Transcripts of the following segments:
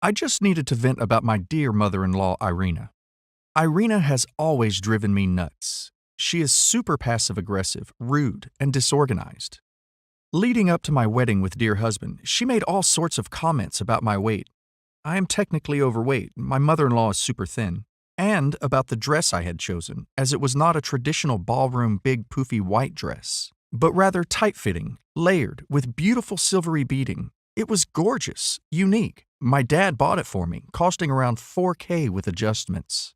I just needed to vent about my dear mother-in-law, Irina. Irina has always driven me nuts. She is super passive-aggressive, rude, and disorganized. Leading up to my wedding with dear husband, she made all sorts of comments about my weight. I am technically overweight, my mother-in-law is super thin, and about the dress I had chosen, as it was not a traditional ballroom big poofy white dress, but rather tight-fitting, layered, with beautiful silvery beading. It was gorgeous, unique. My dad bought it for me, costing around $4K with adjustments.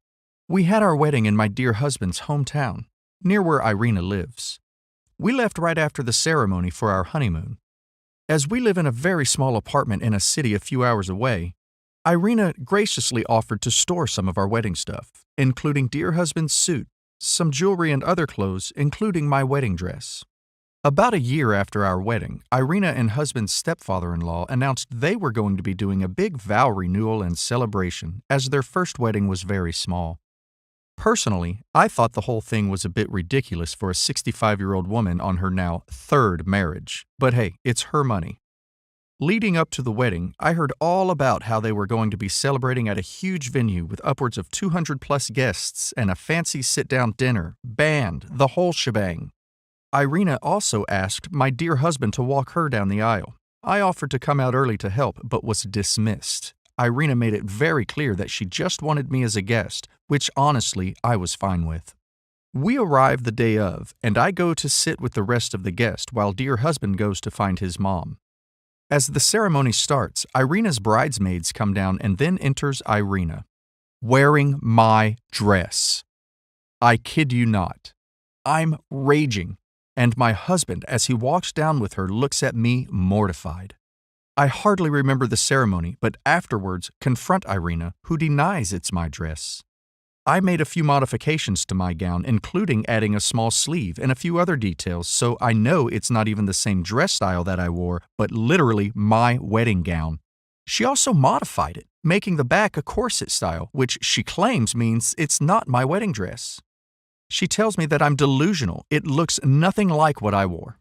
We had our wedding in my dear husband's hometown, near where Irina lives. We left right after the ceremony for our honeymoon. As we live in a very small apartment in a city a few hours away, Irina graciously offered to store some of our wedding stuff, including dear husband's suit, some jewelry and other clothes, including my wedding dress. About a year after our wedding, Irina and husband's stepfather-in-law announced they were going to be doing a big vow renewal and celebration, as their first wedding was very small. Personally, I thought the whole thing was a bit ridiculous for a 65-year-old woman on her now third marriage, but hey, it's her money. Leading up to the wedding, I heard all about how they were going to be celebrating at a huge venue with upwards of 200-plus guests and a fancy sit-down dinner, band, the whole shebang. Irina also asked my dear husband to walk her down the aisle. I offered to come out early to help, but was dismissed. Irina made it very clear that she just wanted me as a guest, which honestly I was fine with. We arrive the day of, and I go to sit with the rest of the guests while dear husband goes to find his mom. As the ceremony starts, Irina's bridesmaids come down and then enters Irina, wearing my dress. I kid you not. I'm raging, and my husband, as he walks down with her, looks at me mortified. I hardly remember the ceremony, but afterwards confront Irina, who denies it's my dress. I made a few modifications to my gown, including adding a small sleeve and a few other details, so I know it's not even the same dress style that I wore, but literally my wedding gown. She also modified it, making the back a corset style, which she claims means it's not my wedding dress. She tells me that I'm delusional. It looks nothing like what I wore.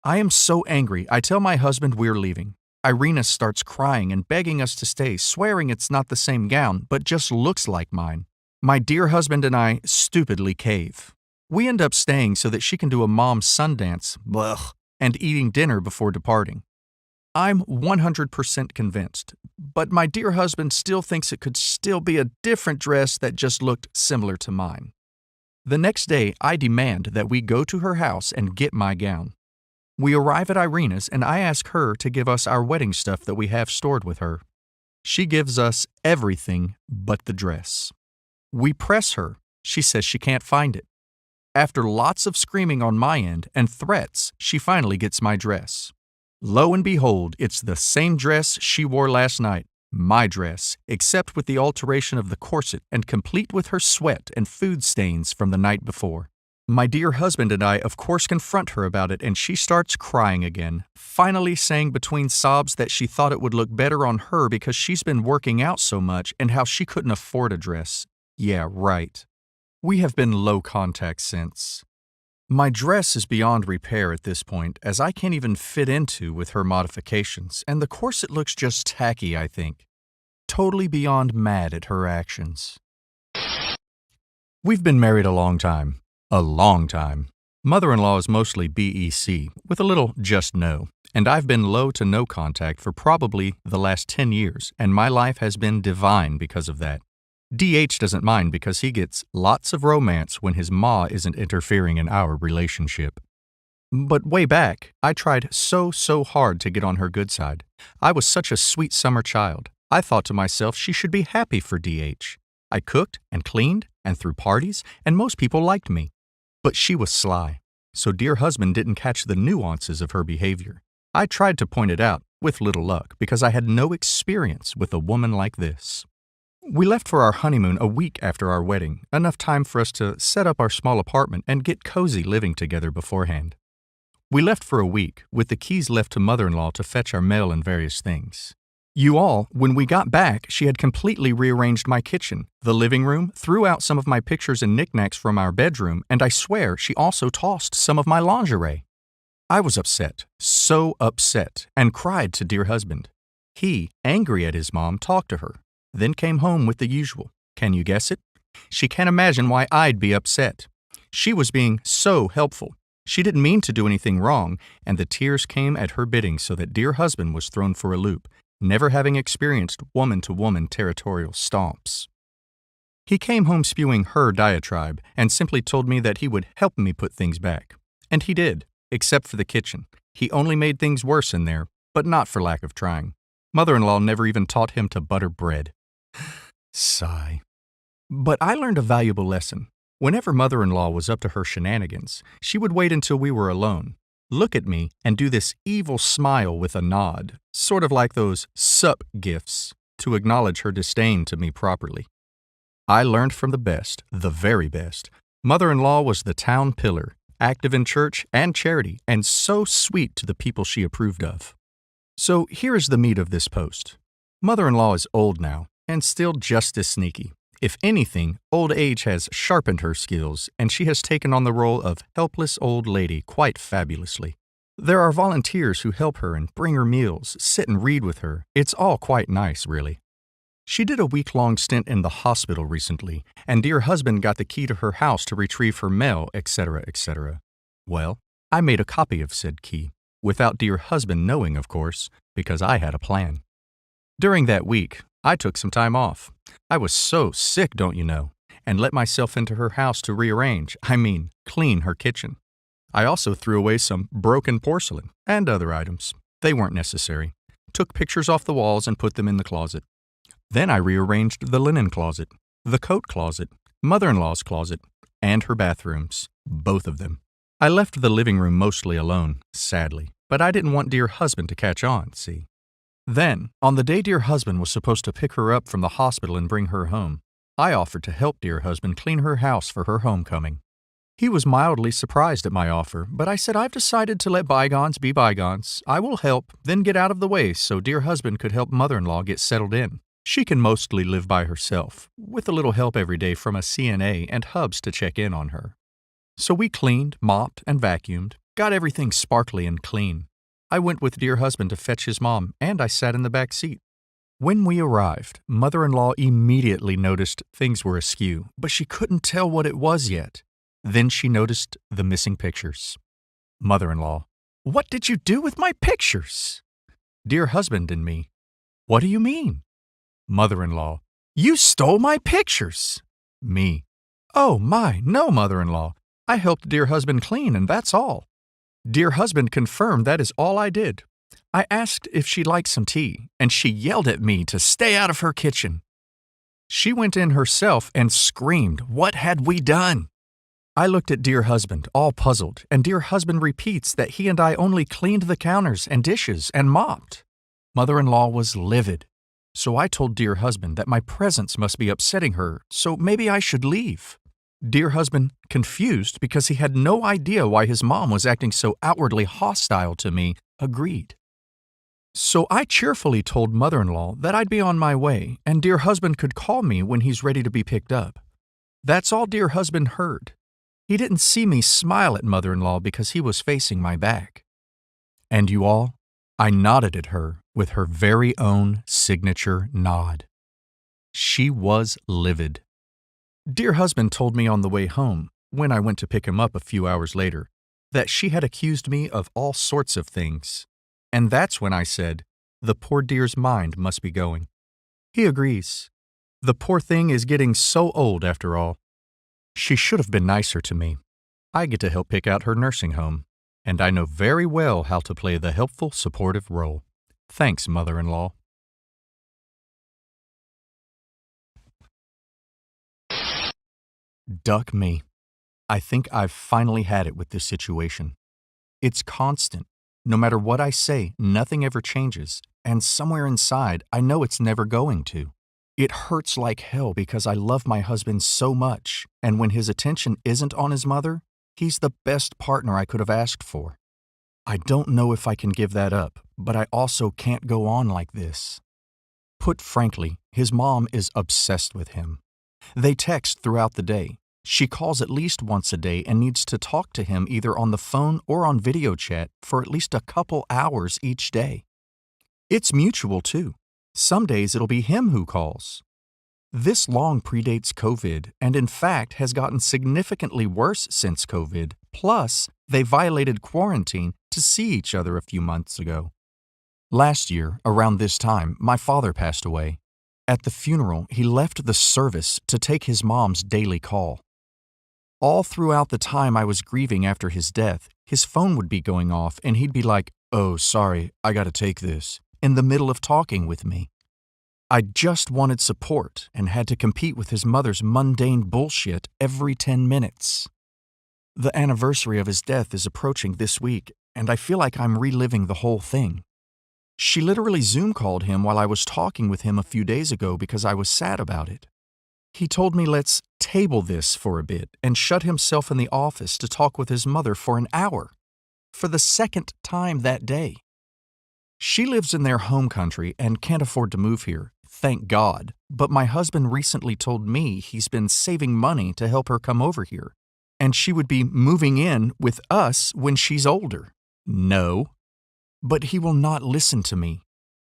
I am so angry, I tell my husband we're leaving. Irina starts crying and begging us to stay, swearing it's not the same gown, but just looks like mine. My dear husband and I stupidly cave. We end up staying so that she can do a mom's Sundance, and eating dinner before departing. I'm 100% convinced, but my dear husband still thinks it could still be a different dress that just looked similar to mine. The next day, I demand that we go to her house and get my gown. We arrive at Irina's and I ask her to give us our wedding stuff that we have stored with her. She gives us everything but the dress. We press her. She says she can't find it. After lots of screaming on my end and threats, she finally gets my dress. Lo and behold, it's the same dress she wore last night, my dress, except with the alteration of the corset and complete with her sweat and food stains from the night before. My dear husband and I, of course, confront her about it, and she starts crying again, finally saying between sobs that she thought it would look better on her because she's been working out so much and how she couldn't afford a dress. Yeah, right. We have been low contact since. My dress is beyond repair at this point, as I can't even fit into with her modifications, and the corset looks just tacky, I think. Totally beyond mad at her actions. We've been married a long time. A long time. Mother-in-law is mostly BEC, with a little just no, and I've been low to no contact for probably the last 10 years, and my life has been divine because of that. DH doesn't mind because he gets lots of romance when his ma isn't interfering in our relationship. But way back, I tried so hard to get on her good side. I was such a sweet summer child. I thought to myself she should be happy for DH. I cooked and cleaned and threw parties, and most people liked me. But she was sly, so dear husband didn't catch the nuances of her behavior. I tried to point it out, with little luck, because I had no experience with a woman like this. We left for our honeymoon a week after our wedding, enough time for us to set up our small apartment and get cozy living together beforehand. We left for a week, with the keys left to mother-in-law to fetch our mail and various things. When we got back, she had completely rearranged my kitchen, the living room, threw out some of my pictures and knickknacks from our bedroom, and I swear she also tossed some of my lingerie. I was upset, so upset, and cried to dear husband. He, angry at his mom, talked to her, then came home with the usual. Can you guess it? She can't imagine why I'd be upset. She was being so helpful. She didn't mean to do anything wrong, and the tears came at her bidding so that dear husband was thrown for a loop, never having experienced woman-to-woman territorial stomps. He came home spewing her diatribe and simply told me that he would help me put things back. And he did, except for the kitchen. He only made things worse in there, but not for lack of trying. Mother-in-law never even taught him to butter bread. Sigh. But I learned a valuable lesson. Whenever mother-in-law was up to her shenanigans, she would wait until we were alone, look at me, and do this evil smile with a nod, sort of like those sup gifts, to acknowledge her disdain to me properly. I learned from the best, the very best. Mother-in-law was the town pillar, active in church and charity, and so sweet to the people she approved of. So here is the meat of this post. Mother-in-law is old now, and still just as sneaky. If anything, old age has sharpened her skills, and she has taken on the role of helpless old lady quite fabulously. There are volunteers who help her and bring her meals, sit and read with her. It's all quite nice, really. She did a week-long stint in the hospital recently, and dear husband got the key to her house to retrieve her mail, etc., etc. Well, I made a copy of said key, without dear husband knowing, of course, because I had a plan. During that week, I took some time off. I was so sick, don't you know, and let myself into her house to rearrange, clean her kitchen. I also threw away some broken porcelain and other items. They weren't necessary. Took pictures off the walls and put them in the closet. Then I rearranged the linen closet, the coat closet, mother-in-law's closet, and her bathrooms, both of them. I left the living room mostly alone, sadly, but I didn't want dear husband to catch on, see. Then, on the day dear husband was supposed to pick her up from the hospital and bring her home, I offered to help dear husband clean her house for her homecoming. He was mildly surprised at my offer, but I said I've decided to let bygones be bygones. I will help, then get out of the way so dear husband could help mother-in-law get settled in. She can mostly live by herself, with a little help every day from a CNA and hubs to check in on her. So we cleaned, mopped, and vacuumed, got everything sparkly and clean. I went with dear husband to fetch his mom, and I sat in the back seat. When we arrived, mother-in-law immediately noticed things were askew, but she couldn't tell what it was yet. Then she noticed the missing pictures. Mother-in-law, what did you do with my pictures? Dear husband and me, what do you mean? Mother-in-law, you stole my pictures. Me, oh my, no, mother-in-law. I helped dear husband clean, and that's all. Dear husband confirmed that is all I did. I asked if she'd like some tea, and she yelled at me to stay out of her kitchen. She went in herself and screamed, what had we done? I looked at dear husband, all puzzled, and dear husband repeats that he and I only cleaned the counters and dishes and mopped. Mother-in-law was livid. So I told dear husband that my presence must be upsetting her, so maybe I should leave. Dear husband, confused because he had no idea why his mom was acting so outwardly hostile to me, agreed. So I cheerfully told mother-in-law that I'd be on my way and dear husband could call me when he's ready to be picked up. That's all dear husband heard. He didn't see me smile at mother-in-law because he was facing my back. And you all, I nodded at her with her very own signature nod. She was livid. Dear husband told me on the way home, when I went to pick him up a few hours later, that she had accused me of all sorts of things. And that's when I said, the poor dear's mind must be going. He agrees. The poor thing is getting so old after all. She should have been nicer to me. I get to help pick out her nursing home, and I know very well how to play the helpful, supportive role. Thanks, mother-in-law. Duck me. I think I've finally had it with this situation. It's constant. No matter what I say, nothing ever changes, and somewhere inside, I know it's never going to. It hurts like hell because I love my husband so much, and when his attention isn't on his mother, he's the best partner I could have asked for. I don't know if I can give that up, but I also can't go on like this. Put frankly, his mom is obsessed with him. They text throughout the day. She calls at least once a day and needs to talk to him either on the phone or on video chat for at least a couple hours each day. It's mutual, too. Some days it'll be him who calls. This long predates COVID and, in fact, has gotten significantly worse since COVID. Plus, they violated quarantine to see each other a few months ago. Last year, around this time, my father passed away. At the funeral, he left the service to take his mom's daily call. All throughout the time I was grieving after his death, his phone would be going off and he'd be like, "Oh, sorry, I gotta take this," in the middle of talking with me. I just wanted support and had to compete with his mother's mundane bullshit every 10 minutes. The anniversary of his death is approaching this week, and I feel like I'm reliving the whole thing. She literally Zoom called him while I was talking with him a few days ago because I was sad about it. He told me let's table this for a bit and shut himself in the office to talk with his mother for an hour, for the second time that day. She lives in their home country and can't afford to move here, thank God, but my husband recently told me he's been saving money to help her come over here, and she would be moving in with us when she's older. No. But he will not listen to me.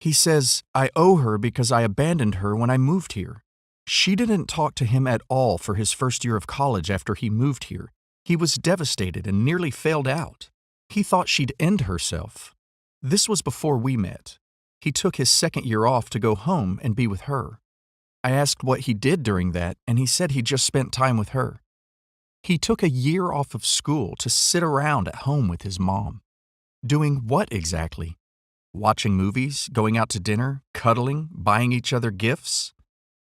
He says I owe her because I abandoned her when I moved here. She didn't talk to him at all for his first year of college after he moved here. He was devastated and nearly failed out. He thought she'd end herself. This was before we met. He took his second year off to go home and be with her. I asked what he did during that, and he said he just spent time with her. He took a year off of school to sit around at home with his mom. Doing what exactly? Watching movies, going out to dinner, cuddling, buying each other gifts?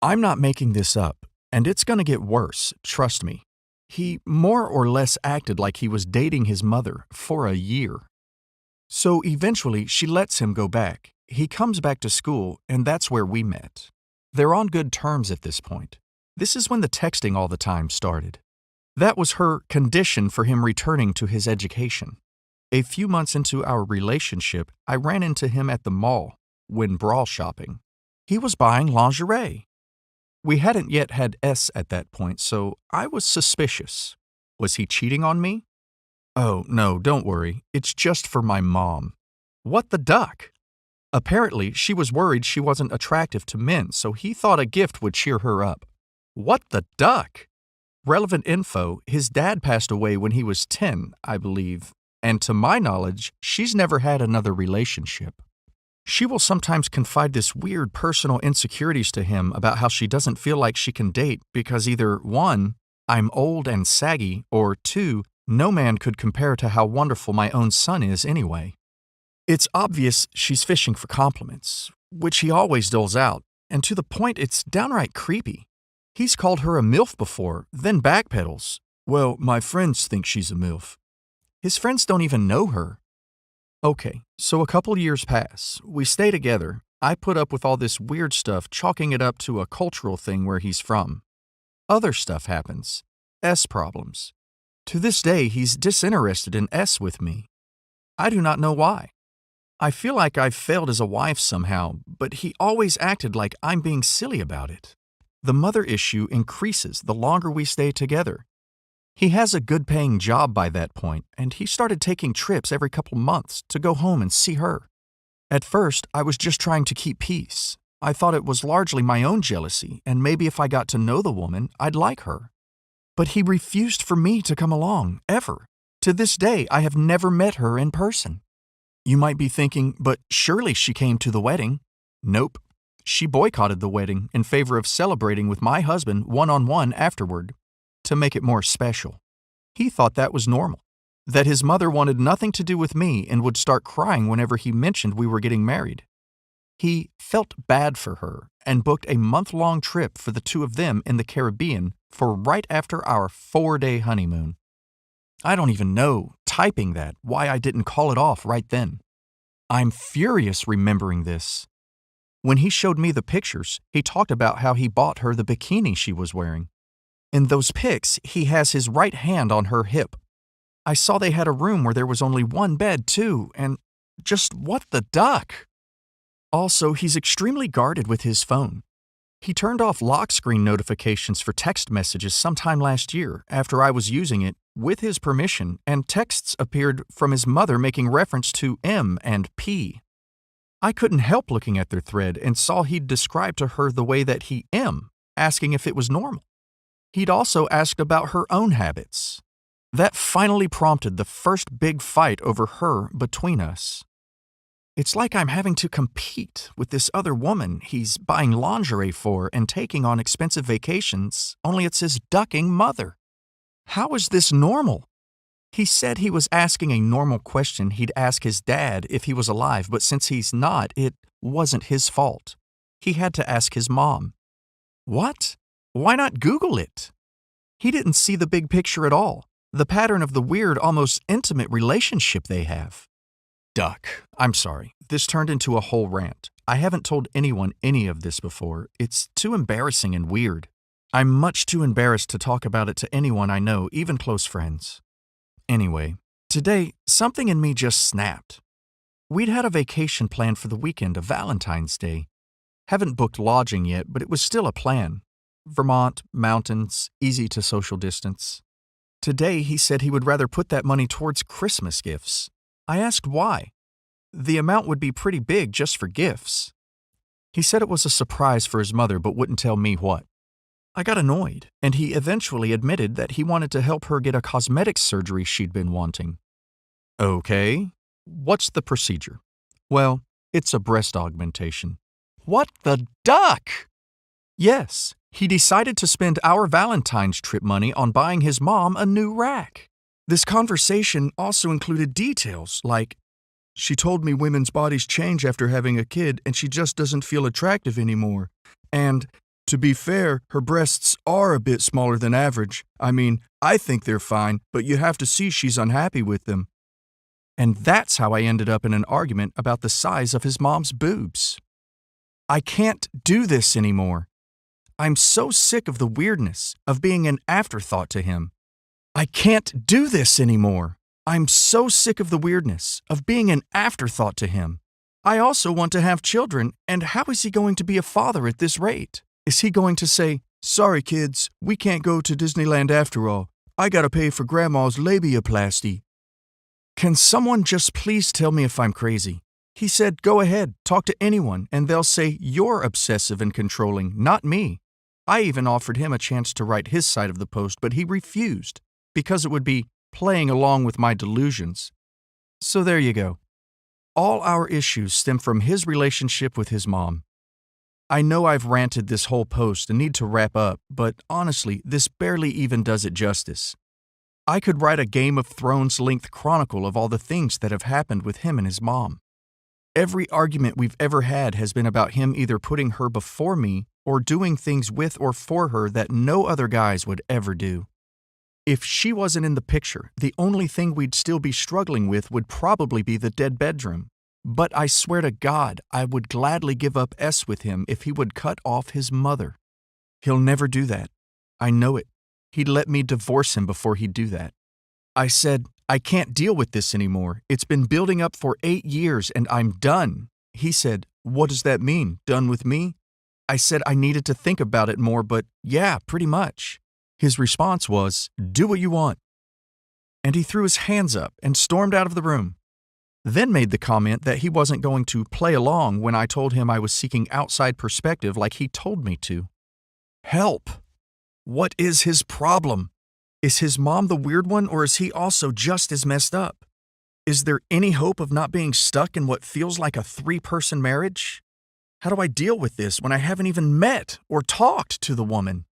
I'm not making this up, and it's going to get worse, trust me. He more or less acted like he was dating his mother for a year. So eventually she lets him go back. He comes back to school, and that's where we met. They're on good terms at this point. This is when the texting all the time started. That was her condition for him returning to his education. A few months into our relationship, I ran into him at the mall when bra shopping. He was buying lingerie. We hadn't yet had S at that point, so I was suspicious. Was he cheating on me? Oh, no, don't worry. It's just for my mom. What the duck? Apparently, she was worried she wasn't attractive to men, so he thought a gift would cheer her up. What the duck? Relevant info, his dad passed away when he was 10, I believe, and to my knowledge, she's never had another relationship. She will sometimes confide this weird personal insecurities to him about how she doesn't feel like she can date because either 1, I'm old and saggy, or 2, no man could compare to how wonderful my own son is anyway. It's obvious she's fishing for compliments, which he always doles out, and to the point it's downright creepy. He's called her a MILF before, then backpedals. Well, my friends think she's a MILF. His friends don't even know her. Okay, so a couple years pass. We stay together. I put up with all this weird stuff, chalking it up to a cultural thing where he's from. Other stuff happens. S problems. To this day, he's disinterested in S with me. I do not know why. I feel like I've failed as a wife somehow, but he always acted like I'm being silly about it. The mother issue increases the longer we stay together. He has a good-paying job by that point, and he started taking trips every couple months to go home and see her. At first, I was just trying to keep peace. I thought it was largely my own jealousy, and maybe if I got to know the woman, I'd like her. But he refused for me to come along, ever. To this day, I have never met her in person. You might be thinking, but surely she came to the wedding. Nope. She boycotted the wedding in favor of celebrating with my husband one-on-one afterward, to make it more special. He thought that was normal, that his mother wanted nothing to do with me and would start crying whenever he mentioned we were getting married. He felt bad for her and booked a month-long trip for the two of them in the Caribbean for right after our 4-day honeymoon. I don't even know, typing that, why I didn't call it off right then. I'm furious remembering this. When he showed me the pictures, he talked about how he bought her the bikini she was wearing. In those pics, he has his right hand on her hip. I saw they had a room where there was only one bed, too, and just what the duck? Also, he's extremely guarded with his phone. He turned off lock screen notifications for text messages sometime last year after I was using it with his permission, and texts appeared from his mother making reference to M and P. I couldn't help looking at their thread and saw he'd described to her the way that he am, asking if it was normal. He'd also asked about her own habits. That finally prompted the first big fight over her between us. It's like I'm having to compete with this other woman he's buying lingerie for and taking on expensive vacations, only it's his ducking mother. How is this normal? He said he was asking a normal question he'd ask his dad if he was alive, but since he's not, it wasn't his fault. He had to ask his mom. What? Why not Google it? He didn't see the big picture at all, the pattern of the weird, almost intimate relationship they have. Duck. I'm sorry. This turned into a whole rant. I haven't told anyone any of this before. It's too embarrassing and weird. I'm much too embarrassed to talk about it to anyone I know, even close friends. Anyway, today, something in me just snapped. We'd had a vacation planned for the weekend of Valentine's Day. Haven't booked lodging yet, but it was still a plan. Vermont, mountains, easy to social distance. Today, he said he would rather put that money towards Christmas gifts. I asked why. The amount would be pretty big just for gifts. He said it was a surprise for his mother, but wouldn't tell me what. I got annoyed, and he eventually admitted that he wanted to help her get a cosmetic surgery she'd been wanting. Okay, what's the procedure? Well, it's a breast augmentation. What the duck? Yes, he decided to spend our Valentine's trip money on buying his mom a new rack. This conversation also included details like, she told me women's bodies change after having a kid and she just doesn't feel attractive anymore. And, to be fair, her breasts are a bit smaller than average. I mean, I think they're fine, but you have to see she's unhappy with them. And that's how I ended up in an argument about the size of his mom's boobs. I can't do this anymore. I'm so sick of the weirdness of being an afterthought to him. I can't do this anymore. I'm so sick of the weirdness of being an afterthought to him. I also want to have children, and how is he going to be a father at this rate? Is he going to say, sorry kids, we can't go to Disneyland after all. I gotta pay for grandma's labiaplasty. Can someone just please tell me if I'm crazy? He said, go ahead, talk to anyone, and they'll say you're obsessive and controlling, not me. I even offered him a chance to write his side of the post, but he refused, because it would be playing along with my delusions. So there you go. All our issues stem from his relationship with his mom. I know I've ranted this whole post and need to wrap up, but honestly, this barely even does it justice. I could write a Game of Thrones-length chronicle of all the things that have happened with him and his mom. Every argument we've ever had has been about him either putting her before me or doing things with or for her that no other guys would ever do. If she wasn't in the picture, the only thing we'd still be struggling with would probably be the dead bedroom. But I swear to God, I would gladly give up S with him if he would cut off his mother. He'll never do that. I know it. He'd let me divorce him before he'd do that. I said, I can't deal with this anymore. It's been building up for 8 years and I'm done. He said, what does that mean? Done with me? I said I needed to think about it more, but yeah, pretty much. His response was, do what you want. And he threw his hands up and stormed out of the room. Then made the comment that he wasn't going to play along when I told him I was seeking outside perspective like he told me to. Help! What is his problem? Is his mom the weird one, or is he also just as messed up? Is there any hope of not being stuck in what feels like a 3-person marriage? How do I deal with this when I haven't even met or talked to the woman?